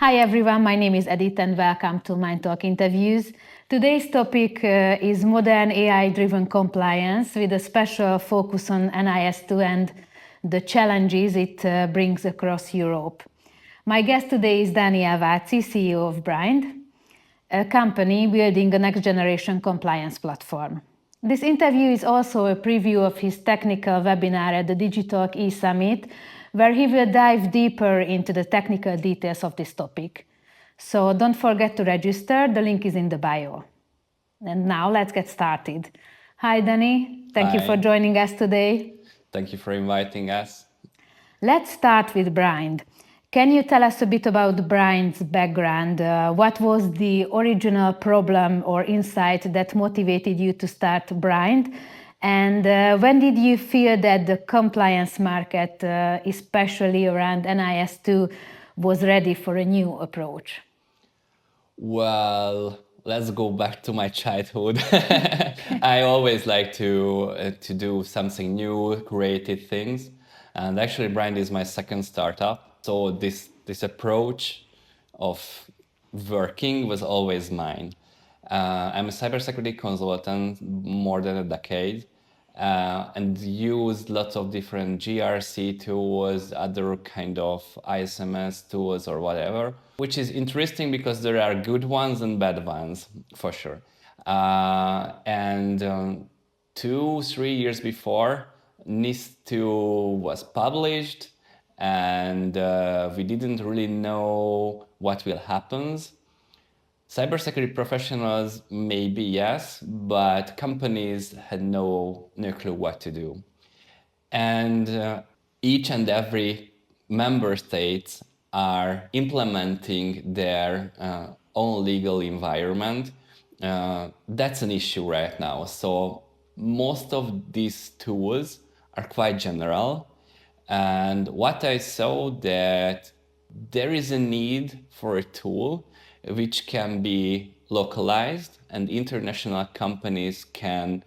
Hi everyone, my name is Edith and welcome to Mind Talk Interviews. Today's topic is modern AI-driven compliance with a special focus on NIS2 and the challenges it brings across Europe. My guest today is Dániel Váczi, CEO of Brind, a company building a next-generation compliance platform. This interview is also a preview of his technical webinar at the Digitalk-tech Summit, where he will dive deeper into the technical details of this topic. So don't forget to register, the link is in the bio. And now let's get started. Hi, Dani. Thank you for joining us today. Thank you for inviting us. Let's start with Brind. Can you tell us a bit about Brind's background? What was the original problem or insight that motivated you to start Brind? And when did you feel that the compliance market, especially around NIS2, was ready for a new approach? Well, let's go back to my childhood. I always like to do something new, creative things. And actually, Brind is my second startup. So this approach of working was always mine. I'm a cybersecurity consultant more than a decade. And use lots of different GRC tools, other kind of ISMS tools or whatever, which is interesting because there are good ones and bad ones, for sure. And 2-3 years before, NIS2 was published, and we didn't really know what will happen. Cybersecurity professionals, maybe yes, but companies had no clue what to do. And each and every member states are implementing their own legal environment. That's an issue right now. So most of these tools are quite general. And what I saw that there is a need for a tool which can be localized and international companies can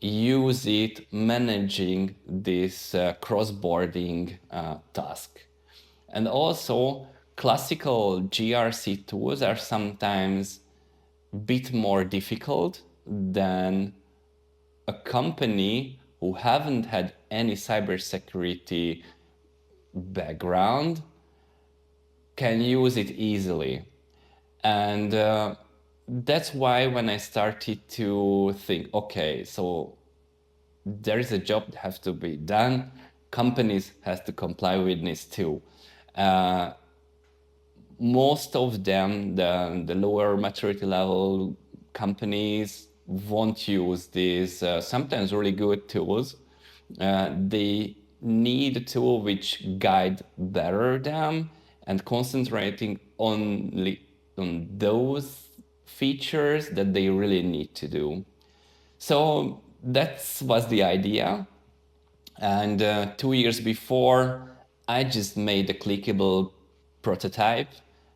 use it managing this cross-boarding task. And also classical GRC tools are sometimes a bit more difficult than a company who haven't had any cybersecurity background can use it easily. And that's why when I started to think, okay, so there is a job that has to be done. Companies have to comply with NIS2. Most of them, the lower maturity level companies won't use these sometimes really good tools. They need a tool which guide better them and concentrating only on those features that they really need to do. So that was the idea. And 2 years before, I just made a clickable prototype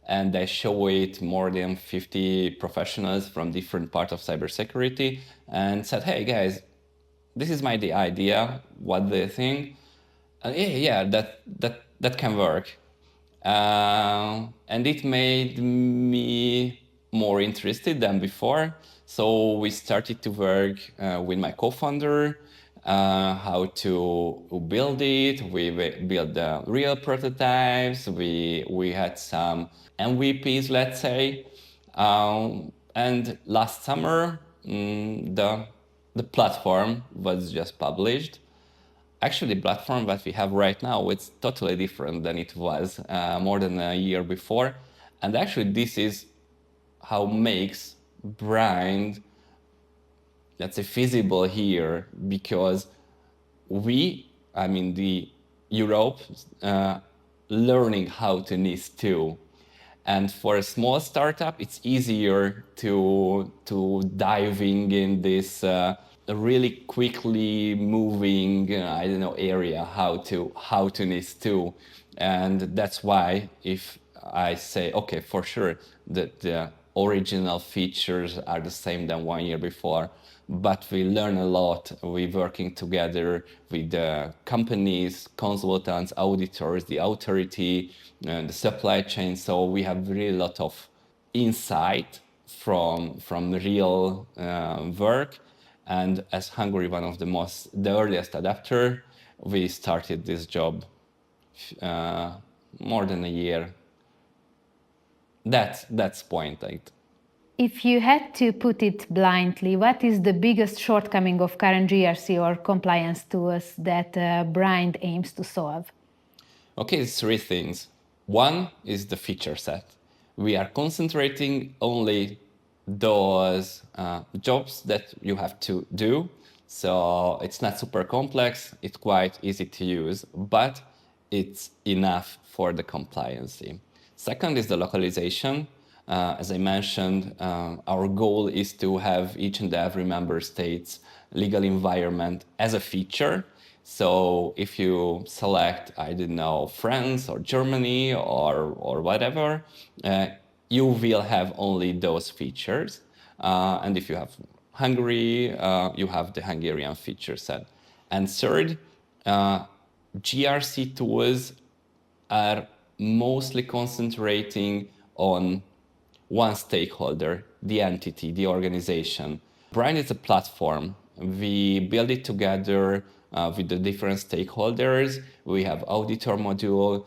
and I show it more than 50 professionals from different parts of cybersecurity and said, hey guys, this is my idea, what do you think? Yeah, that can work. And it made me more interested than before. So we started to work with my co-founder, how to build it. We built the real prototypes. We had some MVPs, let's say. And last summer, the platform was just published. Actually, the platform that we have right now, it's totally different than it was more than a year before. And actually, this is how makes Brind, let's say, feasible here, because the Europe, learning how to NIS2. And for a small startup, it's easier to diving in this really quickly moving, area, how to NIS2. And that's why if I say, okay, for sure, that the original features are the same than 1 year before, but we learn a lot. We're working together with the companies, consultants, auditors, the authority, the supply chain. So we have really a lot of insight from real work. And as Hungary, one of the earliest adapter, we started this job more than a year. That's point. Like, if you had to put it bluntly, what is the biggest shortcoming of current GRC or compliance tools that Brind aims to solve? okay, it's three things. One is the feature set. We are concentrating only those jobs that you have to do. So it's not super complex, it's quite easy to use, but it's enough for the compliancy. Second is the localization. As I mentioned, our goal is to have each and every member state's legal environment as a feature. So if you select, I don't know, France or Germany or whatever, you will have only those features. And if you have Hungary, you have the Hungarian feature set. And third, GRC tools are mostly concentrating on one stakeholder, the entity, the organization. Brind is a platform. We build it together with the different stakeholders. We have auditor module.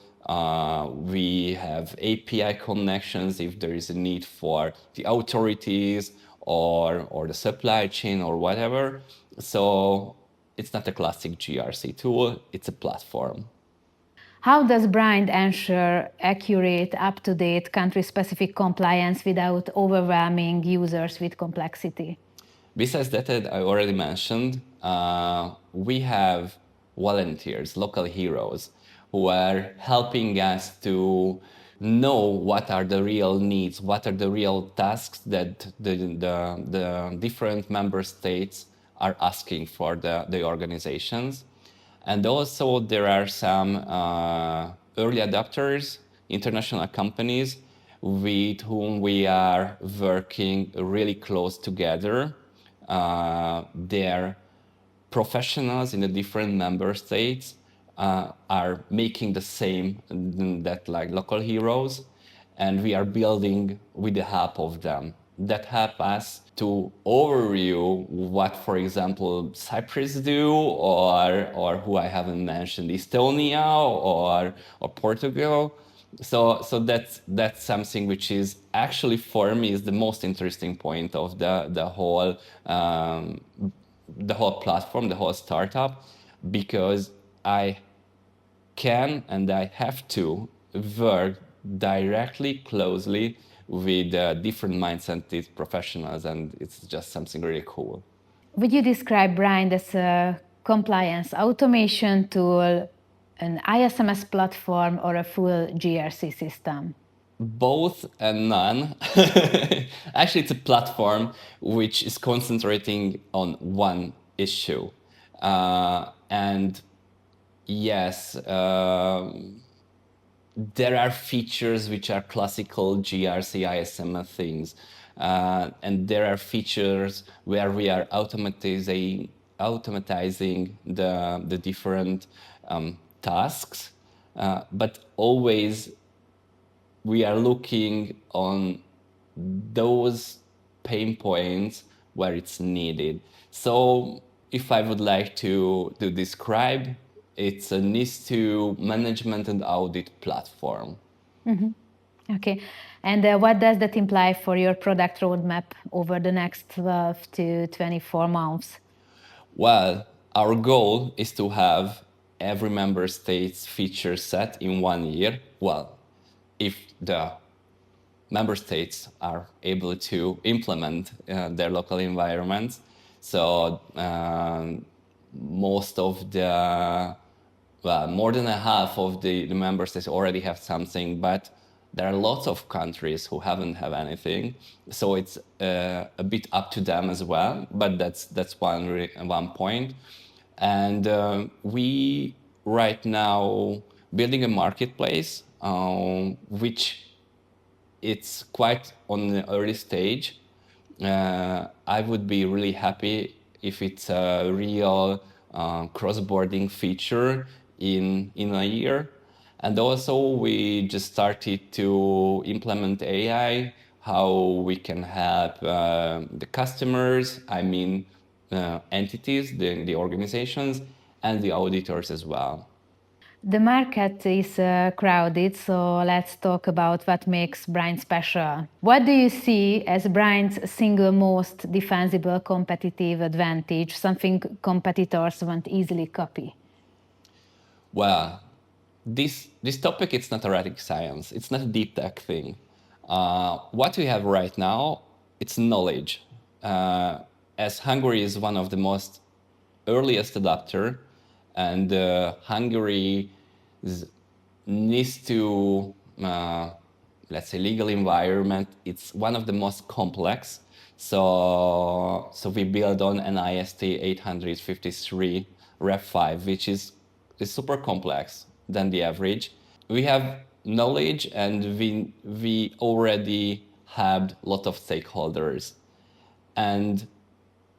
We have API connections if there is a need for the authorities or the supply chain or whatever. So it's not a classic GRC tool, it's a platform. How does Brind ensure accurate, up-to-date, country-specific compliance without overwhelming users with complexity? Besides that, I already mentioned, we have volunteers, local heroes, who are helping us to know what are the real needs, what are the real tasks that the different member states are asking for the organizations. And also there are some early adopters, international companies with whom we are working really close together. They're professionals in the different member states are making the same that like local heroes, and we are building with the help of them. That help us to overview what, for example, Cyprus do, or who I haven't mentioned, Estonia or Portugal. So that's something which is actually for me is the most interesting point of the whole platform, the whole startup, because I can and I have to work directly, closely with different mindset professionals, and it's just something really cool. Would you describe Brind as a compliance automation tool, an ISMS platform, or a full GRC system? Both and none. Actually, it's a platform which is concentrating on one issue. And yes, there are features which are classical GRC ISM things. And there are features where we are automatizing the different tasks. But always we are looking on those pain points where it's needed. So if I would like to describe, it's a NIS2 management and audit platform. Okay. And what does that imply for your product roadmap over the next 12 to 24 months? Well, our goal is to have every member state's feature set in 1 year. Well, if the member states are able to implement their local environments. So most of more than a half of the member states already have something, but there are lots of countries who haven't have anything. So it's a bit up to them as well, but that's one point. And we right now building a marketplace, which it's quite on the early stage. I would be really happy if it's a real cross-boarding feature in a year. And also we just started to implement AI, how we can help the customers, I mean entities, the organizations, and the auditors as well. The market is crowded, so let's talk about what makes Brind special. What do you see as Brind's single most defensible competitive advantage, something competitors won't easily copy? Well, this topic, it's not a rocket science. It's not a deep tech thing. What we have right now, it's knowledge. As Hungary is one of the most earliest adopter, and Hungary needs to, let's say, legal environment. It's one of the most complex. So we build on NIS2 853 Ref 5, which is super complex than the average. We have knowledge, and we already have a lot of stakeholders. And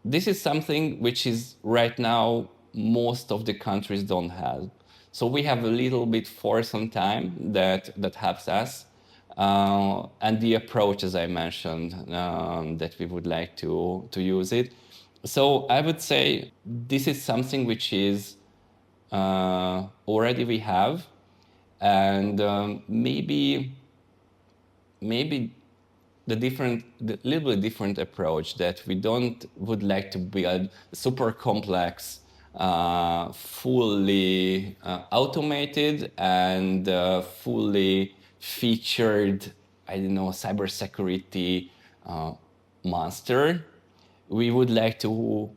this is something which is right now most of the countries don't have. So we have a little bit for some time that helps us. And the approach, as I mentioned, that we would like to use it. So I would say this is something which is already we have, and maybe the little bit different approach that we would like to build super complex, fully automated and fully featured, I don't know, cybersecurity monster. We would like to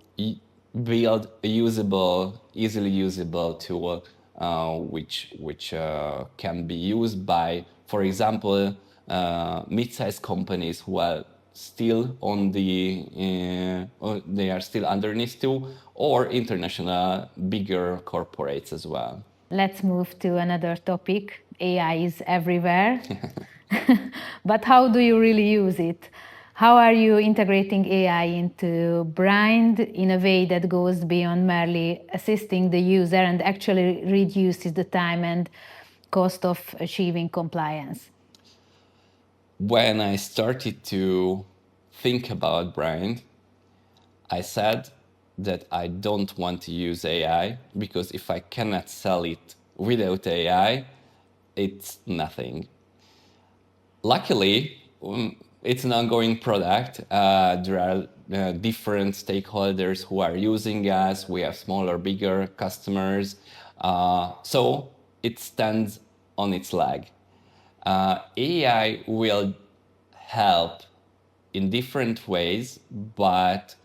build a usable, easily usable tool which can be used by, for example, mid-sized companies who are still on they are still under NIS2, or international bigger corporates as well. Let's move to another topic. AI is everywhere. But how do you really use it? How are you integrating AI into Brind in a way that goes beyond merely assisting the user and actually reduces the time and cost of achieving compliance? When I started to think about Brind, I said that I don't want to use AI, because if I cannot sell it without AI, it's nothing. Luckily, it's an ongoing product. There are different stakeholders who are using us. We have smaller, bigger customers. So it stands on its leg. AI will help in different ways, but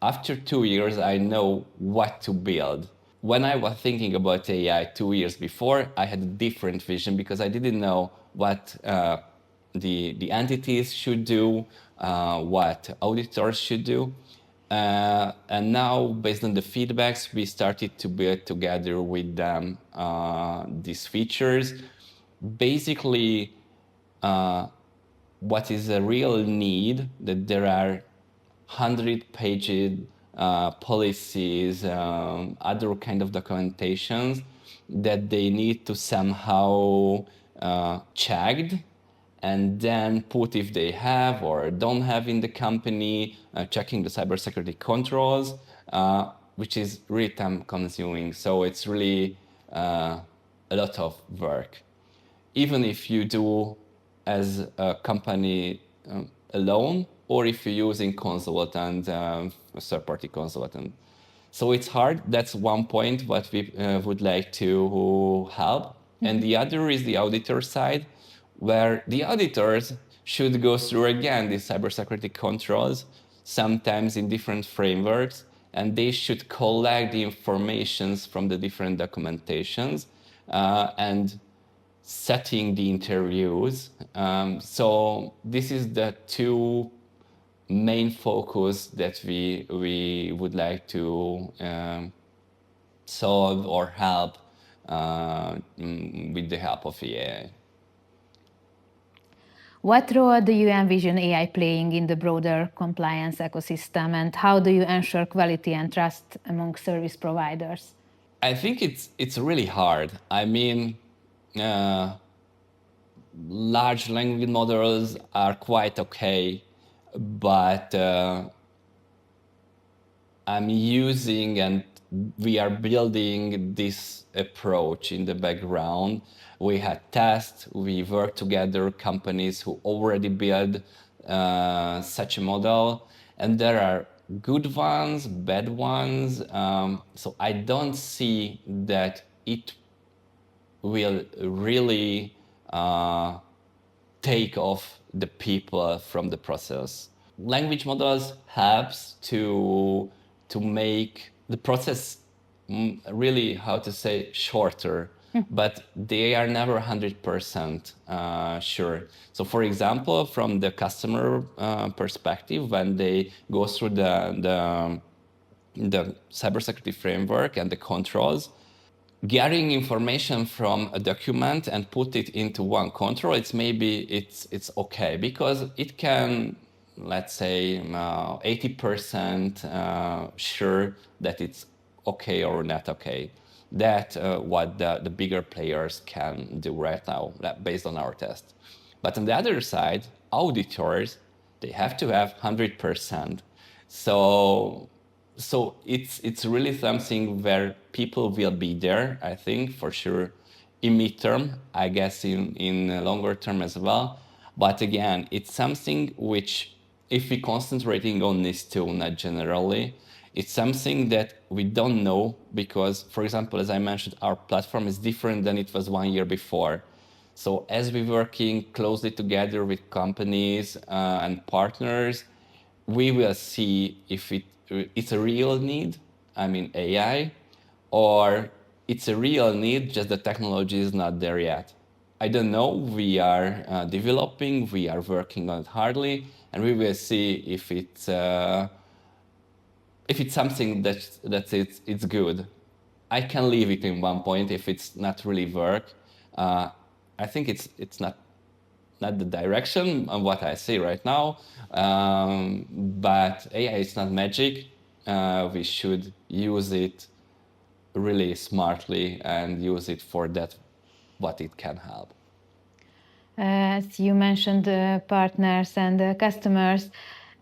after 2 years, I know what to build. When I was thinking about AI 2 years before, I had a different vision, because I didn't know what the entities should do, what auditors should do. And now, based on the feedbacks, we started to build together with them these features. Basically, what is a real need, that there are 100-page policies, other kind of documentations that they need to somehow checked, and then put if they have or don't have in the company, checking the cybersecurity controls, which is really time consuming. So it's really a lot of work. Even if you do as a company alone, or if you're using consultant, a third-party consultant. So it's hard. That's one point what we would like to help. Mm-hmm. And the other is the auditor side, where the auditors should go through again these cybersecurity controls, sometimes in different frameworks, and they should collect the informations from the different documentations and setting the interviews. So this is the two main focus that we would like to solve or help with the help of AI. What role do you envision AI playing in the broader compliance ecosystem, and how do you ensure quality and trust among service providers? I think it's really hard. I mean, uh, large language models are quite okay, but I'm using and we are building this approach in the background. We had tests, we work together, companies who already build such a model, and there are good ones, bad ones. So I don't see that it will really take off the people from the process. Language models helps to make the process really, how to say, shorter, but they are never 100% sure. So for example, from the customer perspective, when they go through the cybersecurity framework and the controls, gathering information from a document and put it into one control, it's okay because it can, let's say, 80% sure that it's okay or not okay. That what the bigger players can do right now based on our test. But on the other side, auditors, they have to have 100%. So it's really something where people will be there, I think, for sure, in midterm, I guess in longer term as well. But again, it's something which, if we concentrating on NIS2, not generally, it's something that we don't know because, for example, as I mentioned, our platform is different than it was 1 year before. So as we're working closely together with companies and partners, we will see if it's a real need, I mean AI, or it's a real need, just the technology is not there yet. I don't know. We are developing, we are working on it hardly, and we will see if it's something that it's good. I can leave it in one point if it's not really work. I think it's not the direction of what I see right now. But AI is not magic. We should use it really smartly and use it for that what it can help. As you mentioned, partners and customers,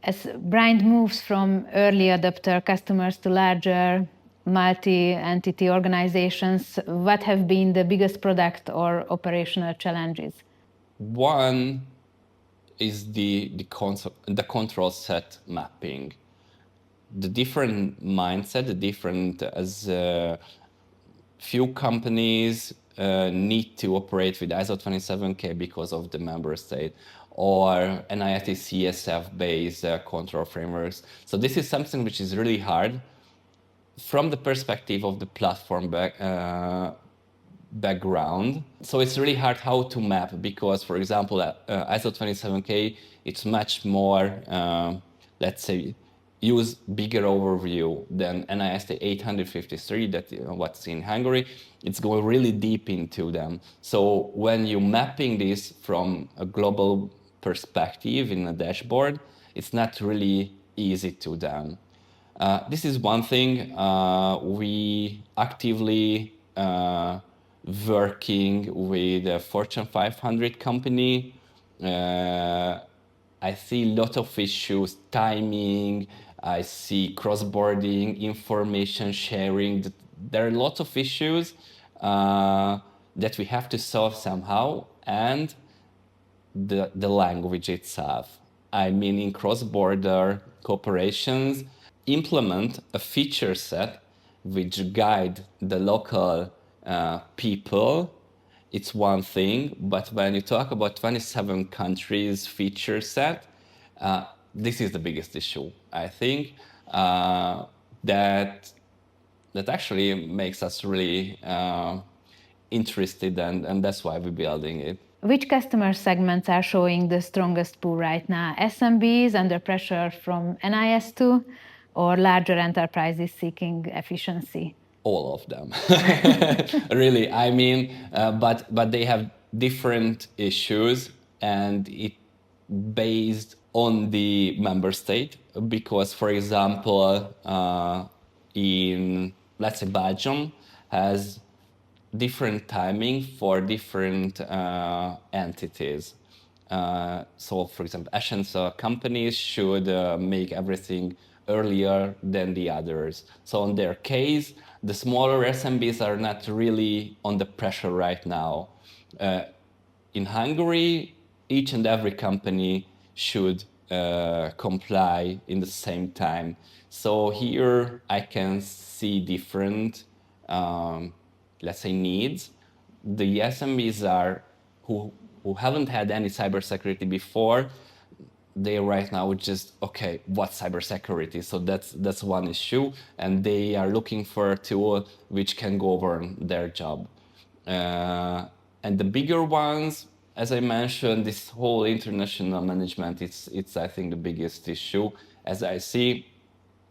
as Brind moves from early adopter customers to larger multi-entity organizations, what have been the biggest product or operational challenges? One is the control set mapping. The different mindset, the different as few companies need to operate with ISO 27K because of the member state or NIS2 CSF-based control frameworks. So this is something which is really hard from the perspective of the platform background. So it's really hard how to map because, for example, ISO 27K, it's much more, let's say, use bigger overview than NIS 853 that what's in Hungary. It's going really deep into them. So when you're mapping this from a global perspective in a dashboard, it's not really easy to them. This is one thing we actively working with a Fortune 500 company. I see a lot of issues, timing, I see cross-boarding, information sharing. There are a lot of issues that we have to solve somehow, and the language itself. I mean, in cross-border cooperations, implement a feature set which guide the local people. It's one thing, but when you talk about 27 countries feature set, this is the biggest issue. I think that actually makes us really interested, and that's why we're building it. Which customer segments are showing the strongest pull right now? SMBs under pressure from NIS2 or larger enterprises seeking efficiency? All of them. Really, I mean, but they have different issues, and it based on the member state, because, for example, in, let's say, Belgium has different timing for different entities. So, for example, essential companies should make everything earlier than the others. So, in their case, the smaller SMBs are not really on the pressure right now. In Hungary, each and every company should comply in the same time. So here I can see different, let's say, needs. The SMEs are who haven't had any cybersecurity before. They right now just, okay, what's cybersecurity? So that's one issue, and they are looking for a tool which can govern their job. And the bigger ones, as I mentioned, this whole international management, it's I think the biggest issue. As I see,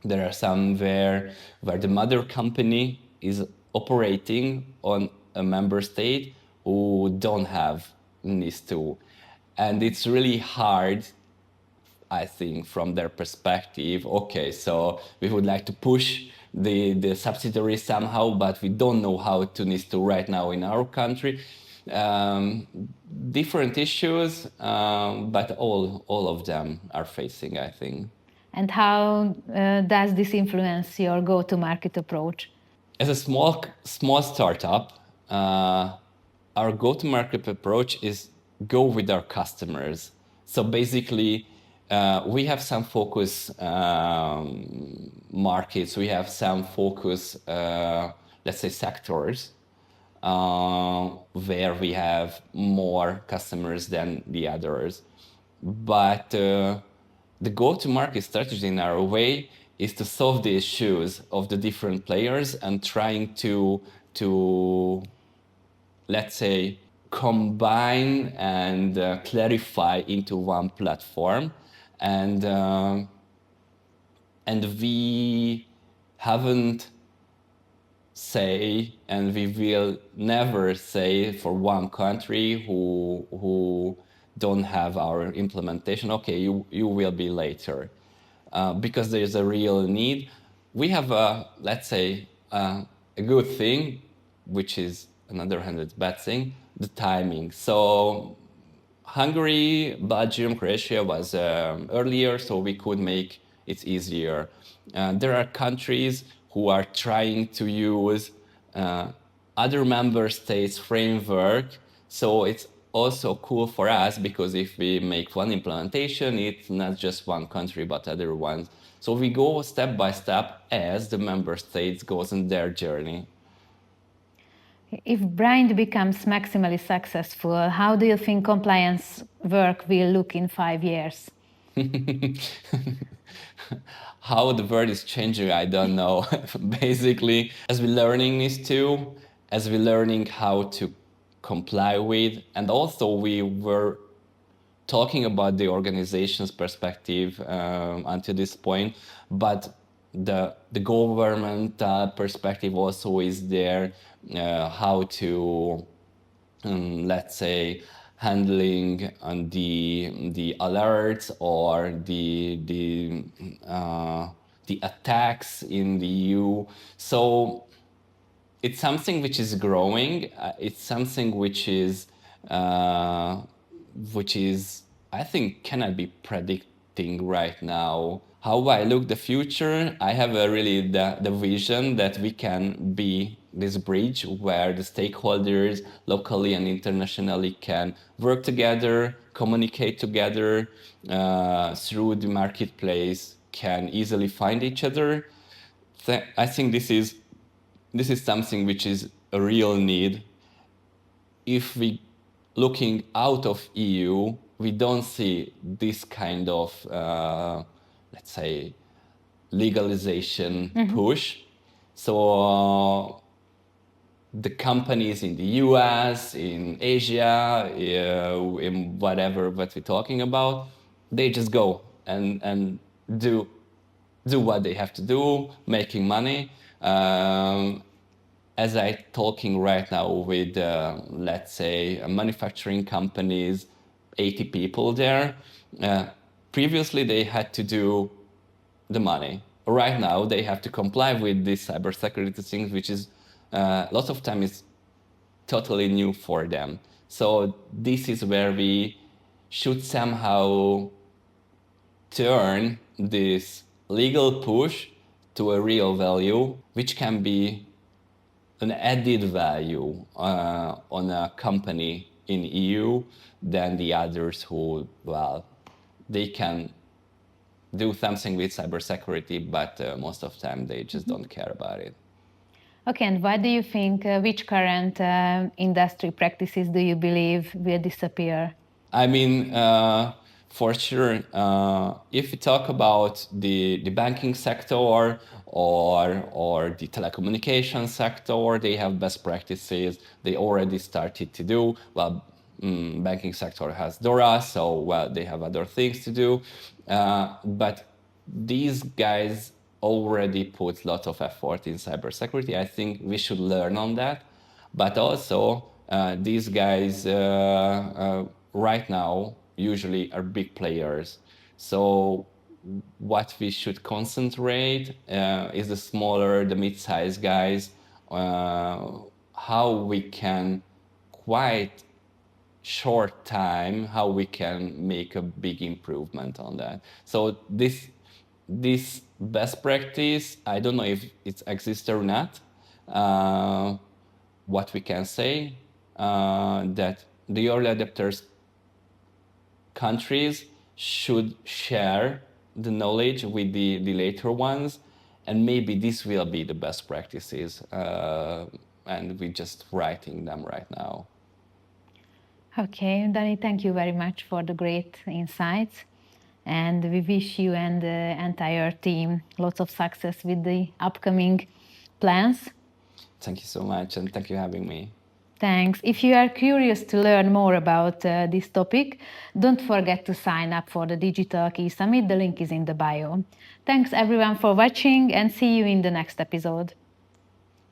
there are some where the mother company is operating on a member state who don't have NIS2. And it's really hard, I think, from their perspective. Okay, so we would like to push the subsidiary somehow, but we don't know how to NIS2 right now in our country. Different issues, but all of them are facing, I think. And how does this influence your go-to-market approach? As a small startup, our go-to-market approach is go with our customers. So basically, we have some focus markets. We have some focus, let's say, sectors where we have more customers than the others. But the go-to-market strategy in our way is to solve the issues of the different players and trying to let's say, combine and clarify into one platform. And we haven't say, and we will never say for one country who don't have our implementation, okay, you will be later. Because there's a real need. We have let's say, a good thing, which is, on the other hand, it's bad thing, the timing. So Hungary, Belgium, Croatia was earlier, so we could make it easier. There are countries who are trying to use other member states' framework, so it's also cool for us because if we make one implementation, it's not just one country but other ones. So we go step by step as the member states goes in their journey. If Brind becomes maximally successful, how do you think compliance work will look in 5 years? How the world is changing, I don't know. Basically, as we're learning NIS2, as we're learning how to comply with, and also we were talking about the organization's perspective until this point, but the government perspective also is there, how to, let's say, handling on the alerts or the attacks in the EU. So it's something which is growing. It's something which is I think cannot be predicting right now. How I look the future, I have really the vision that we can be this bridge where the stakeholders locally and internationally can work together, communicate together through the marketplace, can easily find each other. I think this is something which is a real need. If we looking out of EU, we don't see this kind of, let's say, legalization push. So the companies in the US, in Asia, in whatever what we're talking about, they just go and do what they have to do, making money. As I talking right now with, let's say, manufacturing companies, 80 people there, Previously, they had to do the money. Right now, they have to comply with these cybersecurity things, which is lots of time is totally new for them. So this is where we should somehow turn this legal push to a real value, which can be an added value on a company in EU than the others who, well, they can do something with cybersecurity, but most of the time they just don't care about it. Okay, and why do you think, which current industry practices do you believe will disappear? I mean, for sure, if we talk about the banking sector or the telecommunication sector, they have best practices. They already started to do well. Banking sector has DORA, so well they have other things to do, but these guys already put lots of effort in cybersecurity. I think we should learn on that, but also these guys right now usually are big players. So what we should concentrate is the smaller, the mid-sized guys, how we can quite short time, how we can make a big improvement on that. So this best practice, I don't know if it exists or not. What we can say that the early adopters countries should share the knowledge with the later ones, and maybe this will be the best practices, and we're just writing them right now. Okay, Dani, thank you very much for the great insights. And we wish you and the entire team lots of success with the upcoming plans. Thank you so much, and thank you for having me. Thanks. If you are curious to learn more about this topic, don't forget to sign up for the Digitalk-tech Summit. The link is in the bio. Thanks everyone for watching, and see you in the next episode.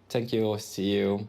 Thank you. See you.